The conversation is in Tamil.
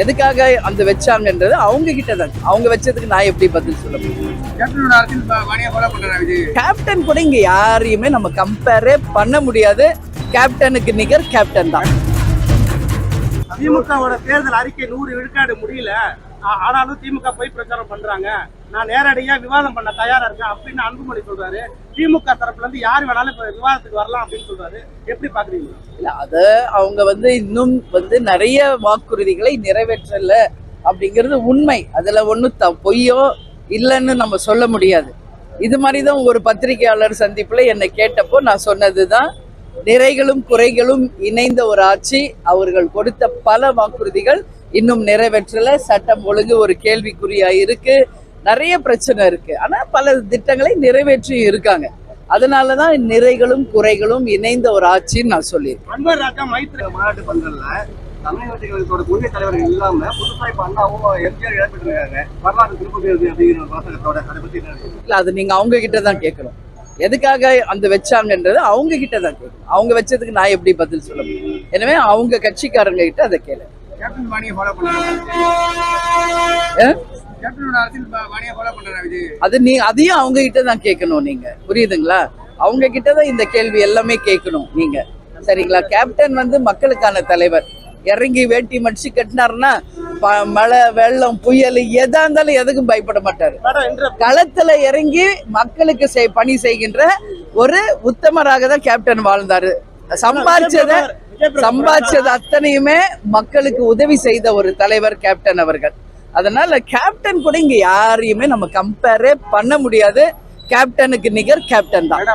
எதுக்காக அந்த வச்சாங்கன்றது அவங்க கிட்ட தான். அவங்க வச்சதுக்கு நான் எப்படி பதில் சொல்ல முடியும்? கேப்டன் கூட இங்க யாரையுமே நம்ம கம்பேரே பண்ண முடியாது. கேப்டனுக்கு நிகர் கேப்டன் தான். திமுகவோட தேர்தல் அறிக்கை 100 விழுக்காடு முடியல, ஆனாலும் திமுக போய் பிரச்சாரம் பண்றாங்க. நான் நேரடியா விவாதம் பண்ண தயாரா இருக்கேன் அப்படின்னு அன்புமணி சொல்றாரு. திமுக தரப்புல இருந்து யார் வேணாலும் இப்ப விவாதத்துக்கு வரலாம் அப்படின்னு சொல்றாரு. எப்படி பாக்குறீங்க? இல்ல, அத அவங்க இன்னும் நிறைய வாக்குறுதிகளை நிறைவேற்றல அப்படிங்கிறது உண்மை. அதுல ஒன்னும் பொய்யோ இல்லைன்னு நம்ம சொல்ல முடியாது. இது மாதிரிதான் ஒரு பத்திரிகையாளர் சந்திப்புல என்னை கேட்டப்போ நான் சொன்னதுதான், நிறைகளும் குறைகளும் இணைந்த ஒரு ஆட்சி. அவர்கள் கொடுத்த பல வாக்குறுதிகள் இன்னும் நிறைவேற்றல. சட்டம் ஒழுங்கு ஒரு கேள்விக்குறியா இருக்கு, நிறைய பிரச்சனை இருக்கு. ஆனா பல திட்டங்களை நிறைவேற்றி இருக்காங்க. அதனாலதான் நிறைகளும் குறைகளும் இணைந்த ஒரு ஆட்சின்னு நான் சொல்லியிருக்கேன். அன்வர் ராஜா மைத்ரி மாநாட்டு பந்தல்ல தமிழகத்தோட கொள்கை தலைவர்கள் இல்லாம புதுசா இப்ப அண்ணாவும் எம்ஜிஆர் இழப்பிட்டு வரலாறு திருப்பதி அப்படிங்கிற வாசகத்தோட அதை பத்தி இல்ல, அது நீங்க அவங்க கிட்ட தான் கேட்கணும். எதுக்காக அந்த வச்சாங்கன்றது அவங்க கிட்ட தான் கேட்கணும். அவங்க வச்சதுக்கு நான் எப்படி பதில் சொல்ல முடியும்? எனவே அவங்க கட்சிக்காரங்க கிட்ட அதை கேளு. அது அதையும் அவங்க கிட்ட தான் கேட்கணும். நீங்க புரியுதுங்களா? அவங்க கிட்டதான் இந்த கேள்வி எல்லாமே கேட்கணும் நீங்க. சரிங்களா? கேப்டன் மக்களுக்கான தலைவர். இறங்கி வேட்டி மடிச்சு கட்டினாருன்னா மழை வெள்ளம் புயல் எதா இருந்தாலும் எதுக்கும் பயப்பட மாட்டாரு. களத்துல இறங்கி மக்களுக்கு பணி செய்கின்ற ஒரு உத்தமராக தான் கேப்டன் வாழ்ந்தாரு. சம்பாதிச்சது அத்தனையுமே மக்களுக்கு உதவி செய்த ஒரு தலைவர் கேப்டன் அவர்கள். அதனால கேப்டன் கூட இங்க யாரையுமே நம்ம கம்பேரே பண்ண முடியாது. கேப்டனுக்கு நிகர் கேப்டன் தான்.